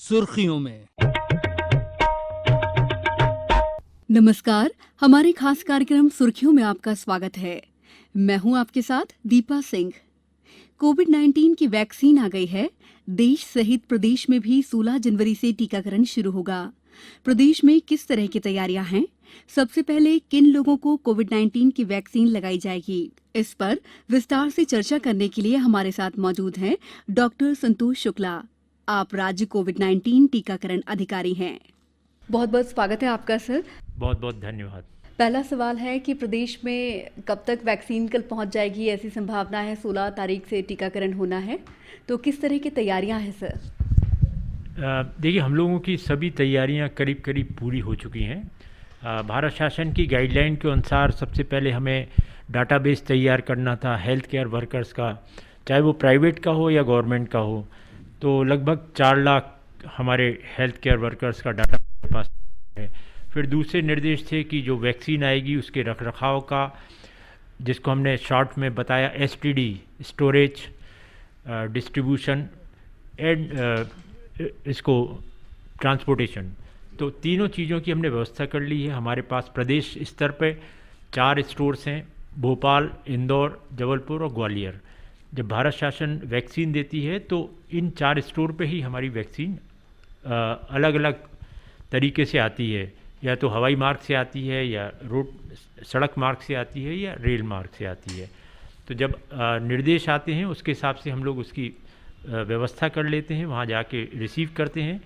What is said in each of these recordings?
सुर्खियों में। नमस्कार, हमारे खास कार्यक्रम सुर्खियों में आपका स्वागत है। मैं हूं आपके साथ दीपा सिंह। कोविड-19 की वैक्सीन आ गई है। देश सहित प्रदेश में भी 16 जनवरी से टीकाकरण शुरू होगा। प्रदेश में किस तरह की तैयारियां हैं? सबसे पहले किन लोगों को कोविड-19 की वैक्सीन लगाई जाएगी? इस पर विस्तार से चर्चा करने के लिए हमारे साथ मौजूद हैं डॉक्टर संतोष शुक्ला। आप राज्य कोविड-19 टीकाकरण अधिकारी हैं। बहुत बहुत स्वागत है आपका सर। बहुत बहुत धन्यवाद। पहला सवाल है कि प्रदेश में कब तक वैक्सीन कल पहुंच जाएगी? ऐसी संभावना है 16 तारीख से टीकाकरण होना है, तो किस तरह की तैयारियां हैं सर? देखिए, हम लोगों की सभी तैयारियां करीब करीब पूरी हो चुकी हैं। भारत शासन की गाइडलाइन के अनुसार सबसे पहले हमें डाटाबेस तैयार करना था हेल्थ केयर वर्कर्स का, चाहे वो प्राइवेट का हो या गवर्नमेंट का हो। तो लगभग 4 लाख हमारे हेल्थ केयर वर्कर्स का डाटा हमारे पास है। फिर दूसरे निर्देश थे कि जो वैक्सीन आएगी उसके रखरखाव का, जिसको हमने शॉर्ट में बताया एसटीडी, स्टोरेज, डिस्ट्रीब्यूशन एंड इसको ट्रांसपोर्टेशन, तो तीनों चीज़ों की हमने व्यवस्था कर ली है। हमारे पास प्रदेश स्तर पे 4 स्टोर्स हैं, भोपाल, इंदौर, जबलपुर और ग्वालियर। जब भारत शासन वैक्सीन देती है तो इन 4 स्टोर पे ही हमारी वैक्सीन अलग अलग तरीके से आती है, या तो हवाई मार्ग से आती है, या रोड सड़क मार्ग से आती है, या रेल मार्ग से आती है। तो जब निर्देश आते हैं उसके हिसाब से हम लोग उसकी व्यवस्था कर लेते हैं, वहाँ जाके रिसीव करते हैं।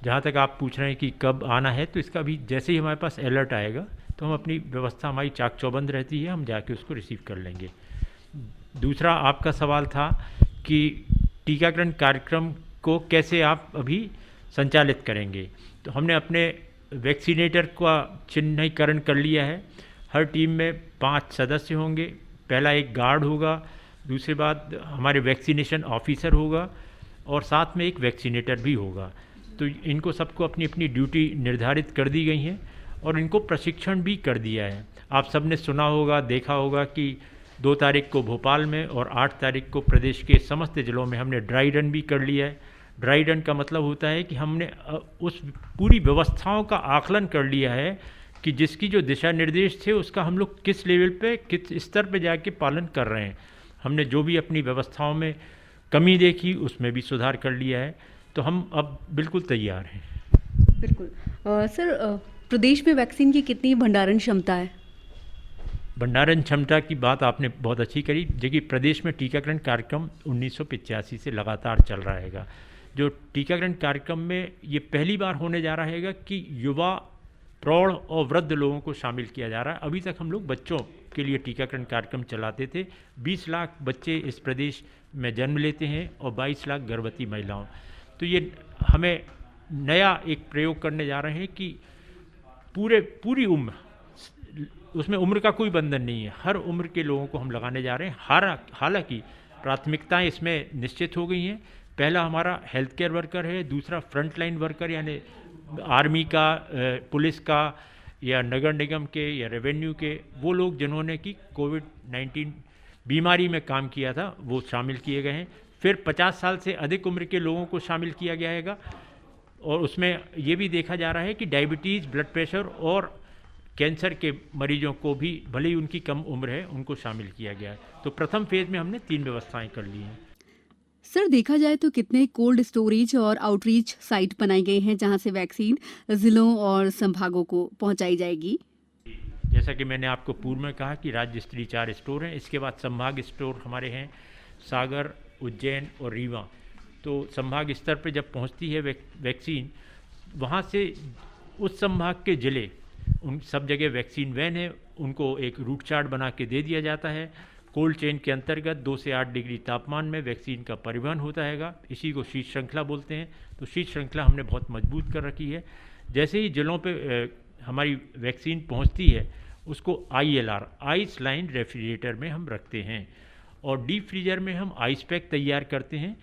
जहाँ तक आप पूछ रहे हैं कि कब आना है, तो इसका भी जैसे ही हमारे पास अलर्ट आएगा तो हम अपनी व्यवस्था हमारी चाक चौबंद रहती है, हम जाके उसको रिसीव कर लेंगे। दूसरा आपका सवाल था कि टीकाकरण कार्यक्रम को कैसे आप अभी संचालित करेंगे। तो हमने अपने वैक्सीनेटर का चिन्हीकरण कर लिया है। हर टीम में 5 सदस्य होंगे। पहला एक गार्ड होगा, दूसरे बात हमारे वैक्सीनेशन ऑफिसर होगा, और साथ में एक वैक्सीनेटर भी होगा। तो इनको सबको अपनी अपनी ड्यूटी निर्धारित कर दी गई हैं और इनको प्रशिक्षण भी कर दिया है। आप सबने सुना होगा, देखा होगा कि 2 तारीख को भोपाल में और 8 तारीख को प्रदेश के समस्त जिलों में हमने ड्राई रन भी कर लिया है। ड्राई रन का मतलब होता है कि हमने उस पूरी व्यवस्थाओं का आकलन कर लिया है कि जिसकी जो दिशा निर्देश थे उसका हम लोग किस लेवल पे, किस स्तर पे जाके पालन कर रहे हैं। हमने जो भी अपनी व्यवस्थाओं में कमी देखी उसमें भी सुधार कर लिया है। तो हम अब बिल्कुल तैयार हैं। बिल्कुल। सर, प्रदेश में वैक्सीन की कितनी भंडारण क्षमता है? भंडारण क्षमता की बात आपने बहुत अच्छी करी। देखिए, प्रदेश में टीकाकरण कार्यक्रम 1985 से लगातार चल रहा है। जो टीकाकरण कार्यक्रम में ये पहली बार होने जा रहा है कि युवा, प्रौढ़ और वृद्ध लोगों को शामिल किया जा रहा है। अभी तक हम लोग बच्चों के लिए टीकाकरण कार्यक्रम चलाते थे। 20 लाख बच्चे इस प्रदेश में जन्म लेते हैं और 22 लाख गर्भवती महिलाओं। तो ये हमें नया एक प्रयोग करने जा रहे हैं कि पूरी उम्र, उसमें उम्र का कोई बंधन नहीं है, हर उम्र के लोगों को हम लगाने जा रहे हैं। हालांकि प्राथमिकताएं इसमें निश्चित हो गई हैं। पहला हमारा हेल्थ केयर वर्कर है, दूसरा फ्रंट लाइन वर्कर यानी आर्मी का, पुलिस का, या नगर निगम के, या रेवेन्यू के, वो लोग जिन्होंने कि कोविड-19 बीमारी में काम किया था वो शामिल किए गए हैं। फिर 50 साल से अधिक उम्र के लोगों को शामिल किया गया है, और उसमें ये भी देखा जा रहा है कि डायबिटीज़, ब्लड प्रेशर और कैंसर के मरीजों को भी, भले ही उनकी कम उम्र है, उनको शामिल किया गया है। तो प्रथम फेज़ में हमने 3 व्यवस्थाएं कर ली हैं। सर, देखा जाए तो कितने कोल्ड स्टोरेज और आउटरीच साइट बनाई गई हैं जहां से वैक्सीन जिलों और संभागों को पहुंचाई जाएगी? जैसा कि मैंने आपको पूर्व में कहा कि राज्य स्तरीय 4 स्टोर हैं। इसके बाद संभाग स्टोर हमारे हैं सागर, उज्जैन और रीवा। तो संभाग स्तर पे जब पहुंचती है वैक्सीन, वहाँ से उस संभाग के ज़िले, उन सब जगह वैक्सीन वैन है, उनको एक रूट चार्ट बना के दे दिया जाता है। कोल्ड चेन के अंतर्गत 2 से 8 डिग्री तापमान में वैक्सीन का परिवहन होता है। इसी को शीत श्रृंखला बोलते हैं। तो शीत श्रृंखला हमने बहुत मजबूत कर रखी है। जैसे ही जिलों पे हमारी वैक्सीन पहुंचती है, उसको ILR, आइस लाइन रेफ्रिजरेटर में हम रखते हैं, और डीप फ्रीजर में हम आइस पैक तैयार करते हैं।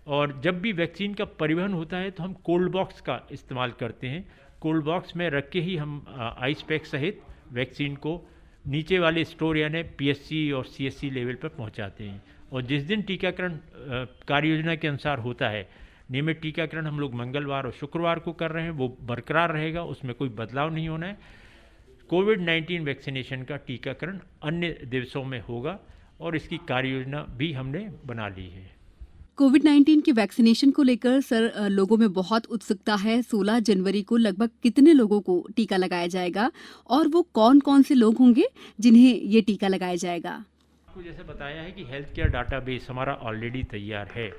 और जब भी वैक्सीन का परिवहन होता है तो हम कोल्ड बॉक्स का इस्तेमाल करते हैं। कोल्ड बॉक्स में रख के ही हम आइस पैक सहित वैक्सीन को नीचे वाले स्टोर यानी PSC और CSC लेवल पर पहुंचाते हैं। और जिस दिन टीकाकरण कार्य योजना के अनुसार होता है, नियमित टीकाकरण हम लोग मंगलवार और शुक्रवार को कर रहे हैं, वो बरकरार रहेगा, उसमें कोई बदलाव नहीं होना है। कोविड-19 वैक्सीनेशन का टीकाकरण अन्य दिवसों में होगा और इसकी कार्य योजना भी हमने बना ली है। कोविड-19 के वैक्सीनेशन को लेकर सर लोगों में बहुत उत्सुकता है। 16 जनवरी को लगभग कितने लोगों को टीका लगाया जाएगा और वो कौन-कौन से लोग होंगे जिन्हें ये टीका लगाया जाएगा? आपको जैसे बताया है कि हेल्थ केयर डाटाबेस हमारा ऑलरेडी तैयार है।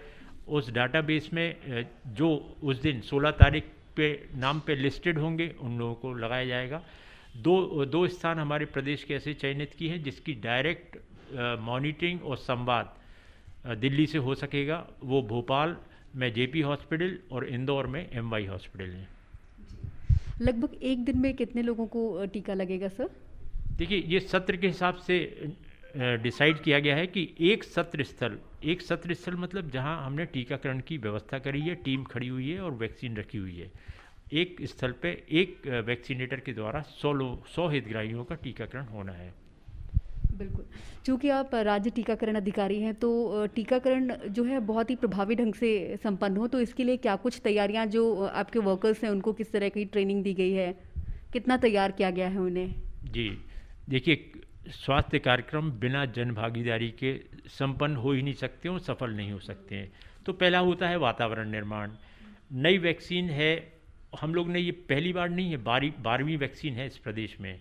उस डाटाबेस में जो उस दिन 16 तारीख पे नाम पे लिस्टेड होंगे उन लोगों को लगाया जाएगा। दो स्थान हमारे प्रदेश के ऐसे चयनित किए हैं जिसकी डायरेक्ट मॉनिटरिंग और संवाद दिल्ली से हो सकेगा। वो भोपाल में जेपी हॉस्पिटल और इंदौर में एमवाई हॉस्पिटल है। लगभग एक दिन में कितने लोगों को टीका लगेगा सर? देखिए, ये सत्र के हिसाब से डिसाइड किया गया है कि एक सत्र स्थल मतलब जहां हमने टीकाकरण की व्यवस्था करी है, टीम खड़ी हुई है और वैक्सीन रखी हुई है। एक स्थल पे एक वैक्सीनेटर के द्वारा 100 हितग्राहियों का टीकाकरण होना है। बिल्कुल। चूँकि आप राज्य टीकाकरण अधिकारी हैं तो टीकाकरण जो है बहुत ही प्रभावी ढंग से संपन्न हो, तो इसके लिए क्या कुछ तैयारियां जो आपके वर्कर्स हैं उनको किस तरह की ट्रेनिंग दी गई है, कितना तैयार किया गया है उन्हें? जी, देखिए, स्वास्थ्य कार्यक्रम बिना जन भागीदारी के संपन्न हो ही नहीं सकते और सफल नहीं हो सकते हैं। तो पहला होता है वातावरण निर्माण। नई वैक्सीन है, हम लोग ने ये पहली बार नहीं है, 12वीं वैक्सीन है इस प्रदेश में।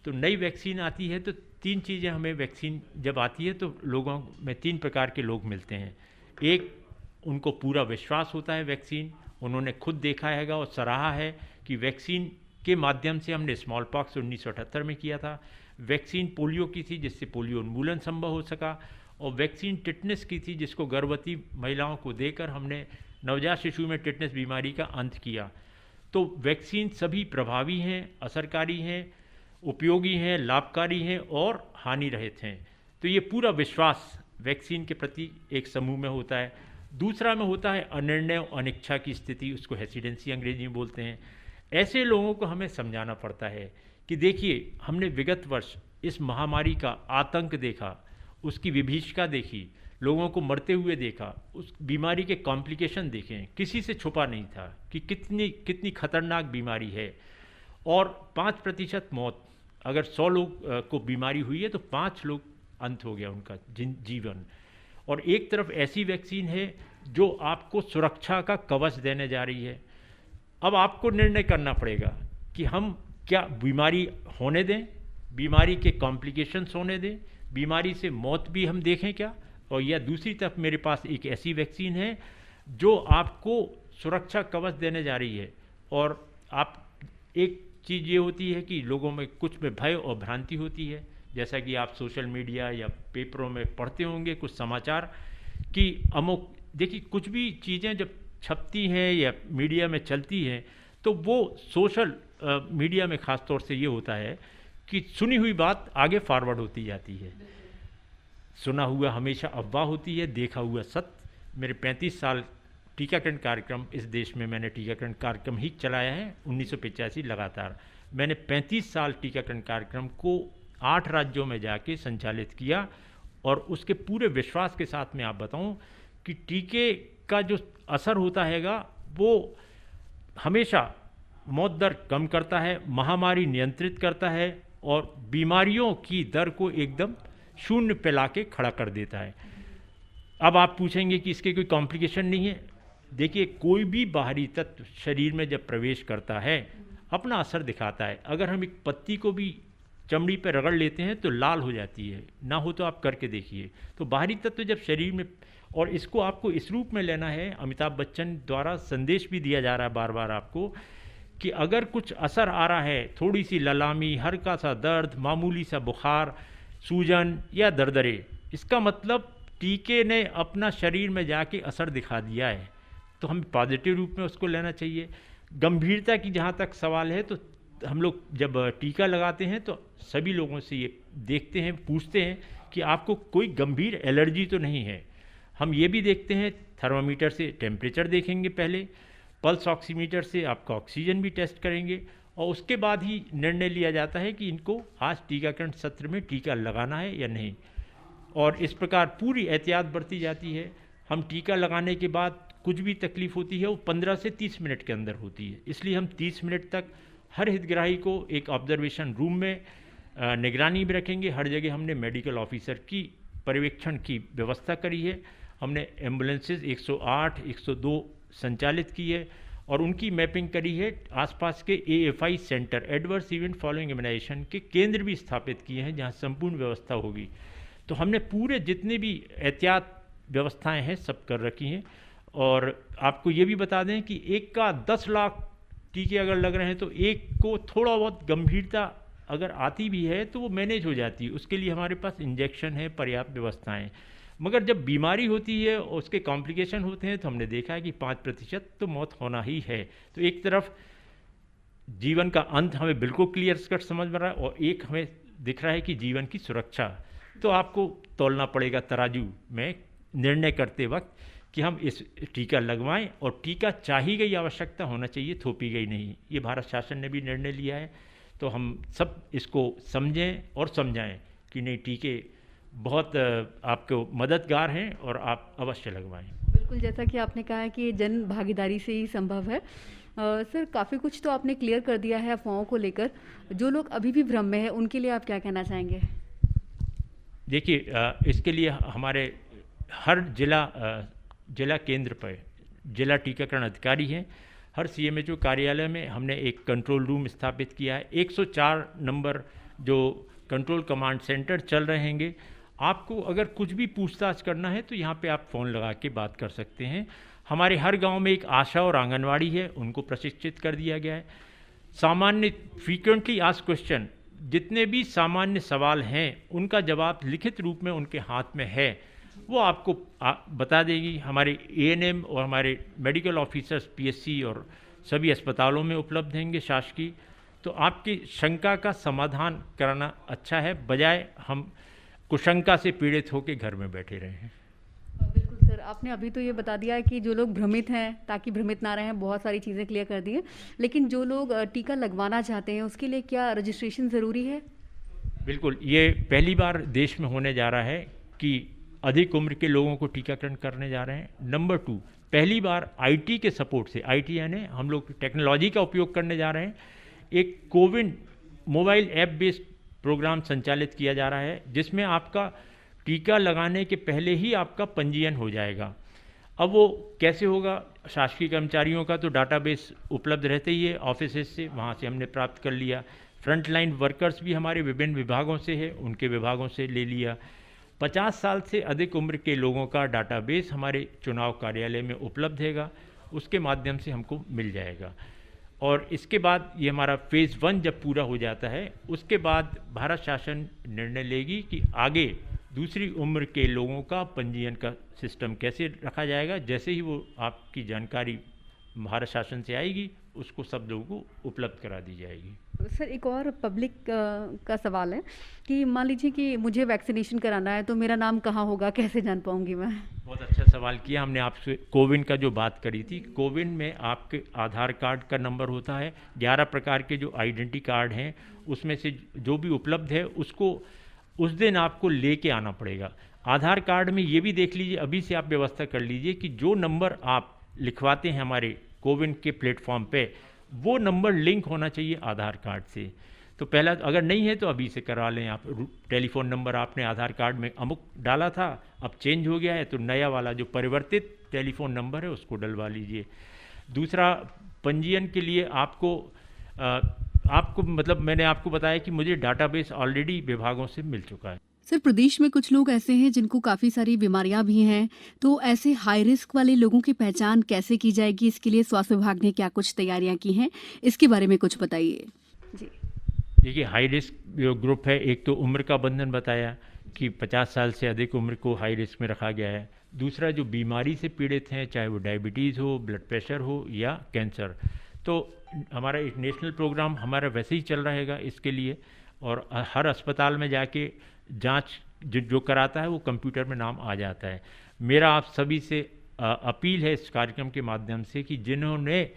तो नई वैक्सीन आती है तो 3 चीज़ें हमें वैक्सीन जब आती है तो लोगों में 3 प्रकार के लोग मिलते हैं। एक, उनको पूरा विश्वास होता है वैक्सीन, उन्होंने खुद देखा हैगा और सराहा है कि वैक्सीन के माध्यम से हमने स्मॉल पॉक्स 1978 में किया था, वैक्सीन पोलियो की थी जिससे पोलियो उन्मूलन संभव हो सका, और वैक्सीन टिटनेस की थी जिसको गर्भवती महिलाओं को देकर हमने नवजात शिशु में टिटनेस बीमारी का अंत किया। तो वैक्सीन सभी प्रभावी हैं, असरकारी हैं, उपयोगी हैं, लाभकारी हैं और हानि रहित हैं। तो ये पूरा विश्वास वैक्सीन के प्रति एक समूह में होता है। दूसरा में होता है अनिर्णय और अनिच्छा की स्थिति, उसको हेसिडेंसी अंग्रेजी में बोलते हैं। ऐसे लोगों को हमें समझाना पड़ता है कि देखिए, हमने विगत वर्ष इस महामारी का आतंक देखा, उसकी विभीषिका देखी, लोगों को मरते हुए देखा, उस बीमारी के कॉम्प्लिकेशन देखें, किसी से छुपा नहीं था कि कितनी खतरनाक बीमारी है। और 5% मौत, अगर 100 लोग को बीमारी हुई है तो 5 लोग अंत हो गया उनका जीवन। और एक तरफ ऐसी वैक्सीन है जो आपको सुरक्षा का कवच देने जा रही है। अब आपको निर्णय करना पड़ेगा कि हम क्या बीमारी होने दें, बीमारी के कॉम्प्लिकेशंस होने दें, बीमारी से मौत भी हम देखें क्या, और या दूसरी तरफ मेरे पास एक ऐसी वैक्सीन है जो आपको सुरक्षा कवच देने जा रही है। और आप, एक चीज़ ये होती है कि लोगों में कुछ में भय और भ्रांति होती है, जैसा कि आप सोशल मीडिया या पेपरों में पढ़ते होंगे कुछ समाचार कि अमुक, देखिए कुछ भी चीज़ें जब छपती हैं या मीडिया में चलती हैं तो वो सोशल मीडिया में ख़ास तौर से ये होता है कि सुनी हुई बात आगे फॉरवर्ड होती जाती है। सुना हुआ हमेशा अफवाह होती है, देखा हुआ सत्य। मेरे 35 साल टीकाकरण कार्यक्रम, इस देश में मैंने टीकाकरण कार्यक्रम ही चलाया है 1985 लगातार। मैंने 35 साल टीकाकरण कार्यक्रम को 8 राज्यों में जाके संचालित किया और उसके पूरे विश्वास के साथ मैं आप बताऊं कि टीके का जो असर होता हैगा वो हमेशा मौत दर कम करता है, महामारी नियंत्रित करता है और बीमारियों की दर को एकदम शून्य पे लाके खड़ा कर देता है। अब आप पूछेंगे कि इसके कोई कॉम्प्लिकेशन नहीं है। देखिए, कोई भी बाहरी तत्व शरीर में जब प्रवेश करता है अपना असर दिखाता है। अगर हम एक पत्ती को भी चमड़ी पर रगड़ लेते हैं तो लाल हो जाती है, ना हो तो आप करके देखिए। तो बाहरी तत्व जब शरीर में, और इसको आपको इस रूप में लेना है, अमिताभ बच्चन द्वारा संदेश भी दिया जा रहा है बार बार आपको कि अगर कुछ असर आ रहा है, थोड़ी सी ललामी, हल्का सा दर्द, मामूली सा बुखार, सूजन या दरदरे, इसका मतलब टीके ने अपना शरीर में जाके असर दिखा दिया है। तो हमें पॉजिटिव रूप में उसको लेना चाहिए। गंभीरता की जहाँ तक सवाल है तो हम लोग जब टीका लगाते हैं तो सभी लोगों से ये देखते हैं, पूछते हैं कि आपको कोई गंभीर एलर्जी तो नहीं है। हम ये भी देखते हैं, थर्मामीटर से टेम्परेचर देखेंगे पहले, पल्स ऑक्सीमीटर से आपका ऑक्सीजन भी टेस्ट करेंगे और उसके बाद ही निर्णय लिया जाता है कि इनको आज टीकाकरण सत्र में टीका लगाना है या नहीं। और इस प्रकार पूरी एहतियात बरती जाती है। हम टीका लगाने के बाद कुछ भी तकलीफ़ होती है वो 15 से 30 मिनट के अंदर होती है। इसलिए हम 30 मिनट तक हर हितग्राही को एक ऑब्जर्वेशन रूम में निगरानी में रखेंगे। हर जगह हमने मेडिकल ऑफिसर की पर्यवेक्षण की व्यवस्था करी है। हमने एम्बुलेंसेज 108, 102 संचालित की है और उनकी मैपिंग करी है। आसपास के AFI centre, adverse event following immunisation के केंद्र भी स्थापित किए हैं जहां संपूर्ण व्यवस्था होगी। तो हमने पूरे जितने भी एहतियात व्यवस्थाएं हैं सब कर रखी हैं। और आपको ये भी बता दें कि एक का 10 लाख टीके अगर लग रहे हैं तो एक को थोड़ा बहुत गंभीरता अगर आती भी है तो वो मैनेज हो जाती है। उसके लिए हमारे पास इंजेक्शन है, पर्याप्त व्यवस्थाएं। मगर जब बीमारी होती है और उसके कॉम्प्लिकेशन होते हैं तो हमने देखा है कि 5% तो मौत होना ही है। तो एक तरफ जीवन का अंत हमें बिल्कुल क्लियर कट समझ में रहा है और एक हमें दिख रहा है कि जीवन की सुरक्षा। तो आपको तौलना पड़ेगा तराजू में निर्णय करते वक्त कि हम इस टीका लगवाएं, और टीका चाही गई आवश्यकता होना चाहिए, थोपी गई नहीं। ये भारत शासन ने भी निर्णय लिया है। तो हम सब इसको समझें और समझाएं कि नहीं, टीके बहुत आपको मददगार हैं और आप अवश्य लगवाएं। बिल्कुल, जैसा कि आपने कहा है कि जन भागीदारी से ही संभव है। सर, काफ़ी कुछ तो आपने क्लियर कर दिया है अफवाहों को लेकर। जो लोग अभी भी भ्रम में है उनके लिए आप क्या कहना चाहेंगे? देखिए, इसके लिए हमारे हर जिला केंद्र पर जिला टीकाकरण अधिकारी हैं। हर CMHO कार्यालय में हमने एक कंट्रोल रूम स्थापित किया है। 104 नंबर जो कंट्रोल कमांड सेंटर चल रहेंगे। आपको अगर कुछ भी पूछताछ करना है तो यहाँ पे आप फ़ोन लगा के बात कर सकते हैं। हमारे हर गांव में एक आशा और आंगनवाड़ी है, उनको प्रशिक्षित कर दिया गया है। सामान्य फ्रीक्वेंटली आस्क्ड क्वेश्चन, जितने भी सामान्य सवाल हैं उनका जवाब लिखित रूप में उनके हाथ में है, वो आपको बता देगी। हमारे ANM और हमारे मेडिकल ऑफिसर्स PSC और सभी अस्पतालों में उपलब्ध होंगे शासकीय। तो आपकी शंका का समाधान कराना अच्छा है, बजाय हम कुशंका से पीड़ित होकर घर में बैठे रहे हैं। बिल्कुल सर, आपने अभी तो ये बता दिया है कि जो लोग भ्रमित हैं, ताकि भ्रमित ना रहें, बहुत सारी चीज़ें क्लियर कर दी हैं। लेकिन जो लोग टीका लगवाना चाहते हैं उसके लिए क्या रजिस्ट्रेशन ज़रूरी है? बिल्कुल, ये पहली बार देश में होने जा रहा है कि अधिक उम्र के लोगों को टीकाकरण करने जा रहे हैं। नंबर 2, पहली बार IT के सपोर्ट से, IT यानी हम लोग टेक्नोलॉजी का उपयोग करने जा रहे हैं। एक CoWIN mobile app based programme संचालित किया जा रहा है जिसमें आपका टीका लगाने के पहले ही आपका पंजीयन हो जाएगा। अब वो कैसे होगा? शासकीय कर्मचारियों का तो डाटाबेस उपलब्ध रहते ही है ऑफिस से, वहाँ से हमने प्राप्त कर लिया। फ्रंट लाइन वर्कर्स भी हमारे विभिन्न विभागों से है, उनके विभागों से ले लिया। 50 साल से अधिक उम्र के लोगों का डाटाबेस हमारे चुनाव कार्यालय में उपलब्ध हैगा, उसके माध्यम से हमको मिल जाएगा। और इसके बाद ये हमारा फेज़ 1 जब पूरा हो जाता है, उसके बाद भारत शासन निर्णय लेगी कि आगे दूसरी उम्र के लोगों का पंजीयन का सिस्टम कैसे रखा जाएगा। जैसे ही वो आपकी जानकारी भारत शासन से आएगी, उसको सब लोगों को उपलब्ध करा दी जाएगी। सर, एक और पब्लिक का सवाल है कि मान लीजिए कि मुझे वैक्सीनेशन कराना है तो मेरा नाम कहाँ होगा, कैसे जान पाऊंगी मैं? बहुत अच्छा सवाल किया। हमने आपसे कोविन का जो बात करी थी, कोविन में आपके आधार कार्ड का नंबर होता है। 11 प्रकार के जो आइडेंटिटी कार्ड हैं उसमें से जो भी उपलब्ध है उसको उस दिन आपको लेके आना पड़ेगा। आधार कार्ड में ये भी देख लीजिए, अभी से आप व्यवस्था कर लीजिए कि जो नंबर आप लिखवाते हैं हमारे कोविन के प्लेटफॉर्म पे, वो नंबर लिंक होना चाहिए आधार कार्ड से। तो पहला, अगर नहीं है तो अभी से करा लें आप। टेलीफोन नंबर आपने आधार कार्ड में अमुक डाला था, अब चेंज हो गया है तो नया वाला जो परिवर्तित टेलीफोन नंबर है उसको डलवा लीजिए। दूसरा, पंजीयन के लिए आपको मतलब मैंने आपको बताया कि मुझे डाटाबेस ऑलरेडी विभागों से मिल चुका है। सर, प्रदेश में कुछ लोग ऐसे हैं जिनको काफ़ी सारी बीमारियां भी हैं, तो ऐसे हाई रिस्क वाले लोगों की पहचान कैसे की जाएगी? इसके लिए स्वास्थ्य विभाग ने क्या कुछ तैयारियां की हैं, इसके बारे में कुछ बताइए। जी देखिए, हाई रिस्क जो ग्रुप है, एक तो उम्र का बंधन बताया कि 50 साल से अधिक उम्र को हाई रिस्क में रखा गया है। दूसरा, जो बीमारी से पीड़ित हैं, चाहे वो डायबिटीज़ हो, ब्लड प्रेशर हो या कैंसर, तो हमारा एक नेशनल प्रोग्राम हमारा वैसे ही चल रहेगा इसके लिए। और हर अस्पताल में जाके जांच जो कराता है वो कंप्यूटर में नाम आ जाता है। मेरा आप सभी से अपील है इस कार्यक्रम के माध्यम से कि जिन्होंने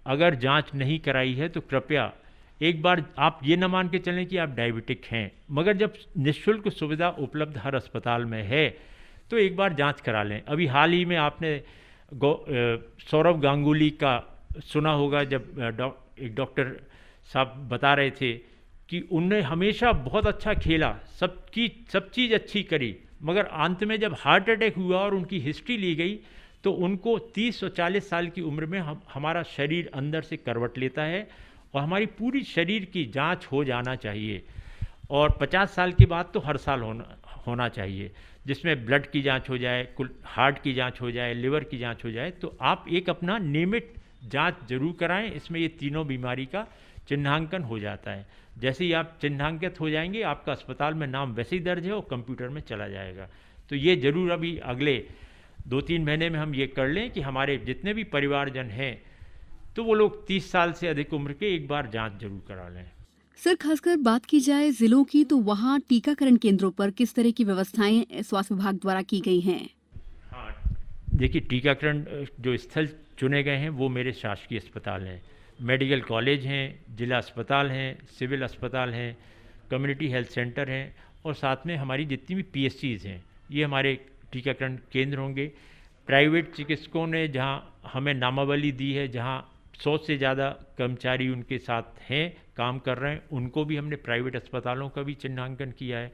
अगर जांच नहीं कराई है तो कृपया एक बार आप ये न मान के चलें कि आप डायबिटिक हैं, मगर जब निःशुल्क सुविधा उपलब्ध हर अस्पताल में है तो एक बार जांच करा लें। अभी हाल ही में आपने सौरव गांगुली का सुना होगा, जब एक डॉक्टर साहब बता रहे थे कि उनने हमेशा बहुत अच्छा खेला, सब चीज़ अच्छी करी, मगर अंत में जब हार्ट अटैक हुआ और उनकी हिस्ट्री ली गई तो उनको 30 और 40 साल की उम्र में हमारा शरीर अंदर से करवट लेता है और हमारी पूरी शरीर की जांच हो जाना चाहिए। और 50 साल के बाद तो हर साल होना चाहिए, जिसमें ब्लड की जांच हो जाए, हार्ट की जांच हो जाए, लिवर की जांच हो जाए। तो आप एक अपना नियमित जांच जरूर कराएं, इसमें ये तीनों बीमारी का चिन्हांकन हो जाता है। जैसे ही आप चिन्हांकित हो जाएंगे, आपका अस्पताल में नाम वैसे ही दर्ज है और कंप्यूटर में चला जाएगा। तो ये जरूर अभी अगले 2-3 महीने में हम ये कर लें कि हमारे जितने भी परिवारजन हैं तो वो लोग 30 साल से अधिक उम्र के एक बार जांच जरूर करा लें। सर, खासकर बात की जाए जिलों की, तो वहाँ टीकाकरण केंद्रों पर किस तरह की व्यवस्थाएं स्वास्थ्य विभाग द्वारा की गई हैं? हाँ, देखिए, टीकाकरण जो स्थल चुने गए हैं वो मेरे शासकीय अस्पताल हैं, मेडिकल कॉलेज हैं, जिला अस्पताल हैं, सिविल अस्पताल हैं, कम्युनिटी हेल्थ सेंटर हैं और साथ में हमारी जितनी भी PSCs हैं, ये हमारे टीकाकरण केंद्र होंगे। प्राइवेट चिकित्सकों ने जहाँ हमें नामावली दी है, जहाँ 100 से ज़्यादा कर्मचारी उनके साथ हैं, काम कर रहे हैं, उनको भी हमने प्राइवेट अस्पतालों का भी चिन्हांकन किया है।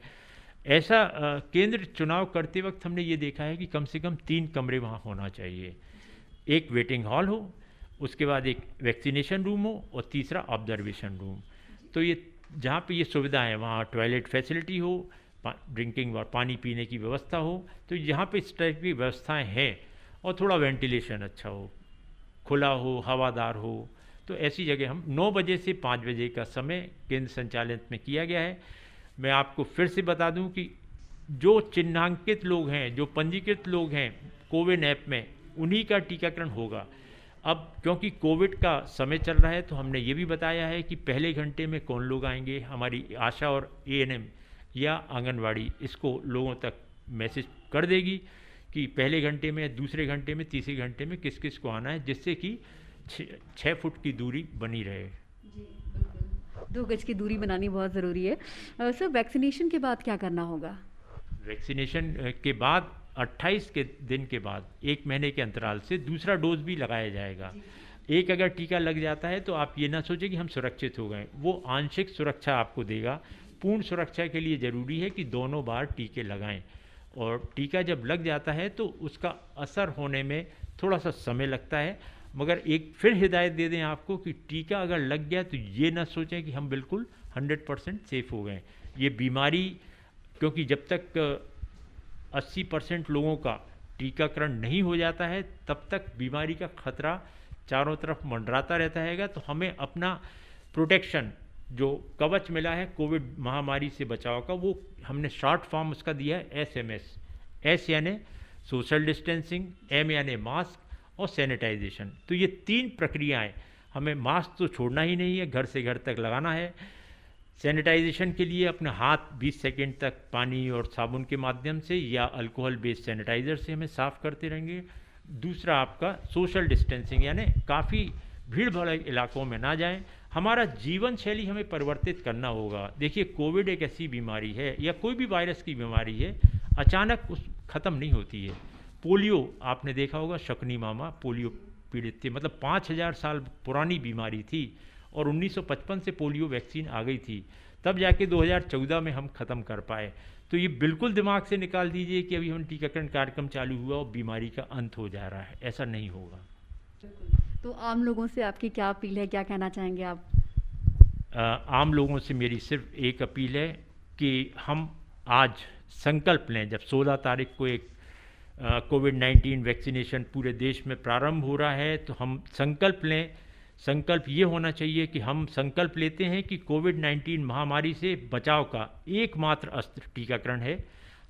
ऐसा केंद्र चुनाव करते वक्त हमने ये देखा है कि कम से कम 3 कमरे वहाँ होना चाहिए। एक वेटिंग हॉल हो, उसके बाद एक वैक्सीनेशन रूम हो और तीसरा ऑब्जर्वेशन रूम। तो ये जहाँ पे ये सुविधा है वहाँ टॉयलेट फैसिलिटी हो, ड्रिंकिंग वाटर, पानी पीने की व्यवस्था हो। तो यहाँ पे इस टाइप की व्यवस्थाएं हैं और थोड़ा वेंटिलेशन अच्छा हो, खुला हो, हवादार हो। तो ऐसी जगह हम 9 बजे से 5 बजे का समय केंद्र संचालित में किया गया है। मैं आपको फिर से बता दूं कि जो चिन्हांकित लोग हैं, जो पंजीकृत लोग हैं कोविन ऐप में, उन्हीं का टीकाकरण होगा। अब क्योंकि कोविड का समय चल रहा है तो हमने ये भी बताया है कि पहले घंटे में कौन लोग आएंगे। हमारी आशा और ANM या आंगनवाड़ी इसको लोगों तक मैसेज कर देगी कि पहले घंटे में, दूसरे घंटे में, तीसरे घंटे में किस किस को आना है, जिससे कि 6 फुट की दूरी बनी रहे। 2 गज की दूरी बनानी बहुत ज़रूरी है। सर, वैक्सीनेशन के बाद क्या करना होगा? वैक्सीनेशन के बाद 28 के दिन के बाद 1 महीने के अंतराल से दूसरा डोज भी लगाया जाएगा। एक अगर टीका लग जाता है तो आप ये ना सोचें कि हम सुरक्षित हो गए, वो आंशिक सुरक्षा आपको देगा। पूर्ण सुरक्षा के लिए ज़रूरी है कि दोनों बार टीके लगाएं, और टीका जब लग जाता है तो उसका असर होने में थोड़ा सा समय लगता है। मगर एक फिर हिदायत दे दें आपको कि टीका अगर लग गया तो ये ना सोचें कि हम बिल्कुल 100% सेफ हो गए। ये बीमारी, क्योंकि जब तक 80% लोगों का टीकाकरण नहीं हो जाता है तब तक बीमारी का खतरा चारों तरफ मंडराता रहता है। तो हमें अपना प्रोटेक्शन, जो कवच मिला है कोविड महामारी से बचाव का, वो हमने शॉर्ट फॉर्म उसका दिया है SMS। S यानी सोशल डिस्टेंसिंग, M यानी मास्क और सैनिटाइजेशन। तो ये 3 प्रक्रियाएं, हमें मास्क तो छोड़ना ही नहीं है, घर से घर तक लगाना है। सैनिटाइजेशन के लिए अपने हाथ 20 सेकेंड तक पानी और साबुन के माध्यम से या अल्कोहल बेस्ड सैनिटाइज़र से हमें साफ़ करते रहेंगे। दूसरा आपका सोशल डिस्टेंसिंग, यानी काफ़ी भीड़ भाड़ इलाकों में ना जाएं। हमारा जीवन शैली हमें परिवर्तित करना होगा। देखिए, कोविड एक ऐसी बीमारी है या कोई भी वायरस की बीमारी है, अचानक ख़त्म नहीं होती है। पोलियो आपने देखा होगा, शकुनी मामा पोलियो पीड़ित थे, मतलब 5000 साल पुरानी बीमारी थी और 1955 से पोलियो वैक्सीन आ गई थी, तब जाके 2014 में हम ख़त्म कर पाए। तो ये बिल्कुल दिमाग से निकाल दीजिए कि अभी हम टीकाकरण कार्यक्रम चालू हुआ और बीमारी का अंत हो जा रहा है, ऐसा नहीं होगा। तो आम लोगों से आपकी क्या अपील है, क्या कहना चाहेंगे आप? आम लोगों से मेरी सिर्फ एक अपील है कि हम आज संकल्प लें। जब 16 तारीख को एक कोविड-19 वैक्सीनेशन पूरे देश में प्रारंभ हो रहा है, तो हम संकल्प लें। संकल्प ये होना चाहिए कि हम संकल्प लेते हैं कि कोविड-19 महामारी से बचाव का एकमात्र अस्त्र टीकाकरण है।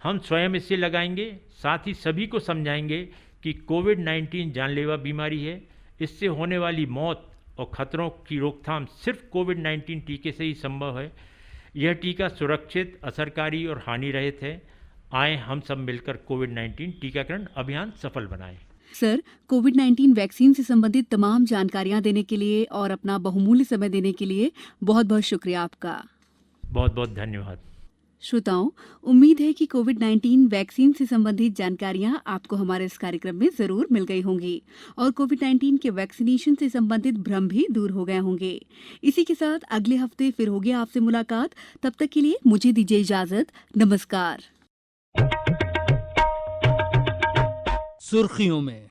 हम स्वयं इसे लगाएंगे, साथ ही सभी को समझाएंगे कि कोविड-19 जानलेवा बीमारी है। इससे होने वाली मौत और खतरों की रोकथाम सिर्फ कोविड-19 टीके से ही संभव है। यह टीका सुरक्षित, असरकारी और हानि रहित है। आए हम सब मिलकर कोविड-19 टीकाकरण अभियान सफल बनाएं। सर, कोविड-19 वैक्सीन से संबंधित तमाम जानकारियां देने के लिए और अपना बहुमूल्य समय देने के लिए बहुत बहुत शुक्रिया आपका। बहुत बहुत धन्यवाद। श्रोताओं, उम्मीद है कि कोविड-19 वैक्सीन से संबंधित जानकारियां आपको हमारे इस कार्यक्रम में जरूर मिल गई होंगी और कोविड-19 के वैक्सीनेशन से संबंधित भ्रम भी दूर हो गए होंगे। इसी के साथ अगले हफ्ते फिर होगी आपसे मुलाकात। तब तक के लिए मुझे दीजिए इजाजत। नमस्कार। सुर्खियों में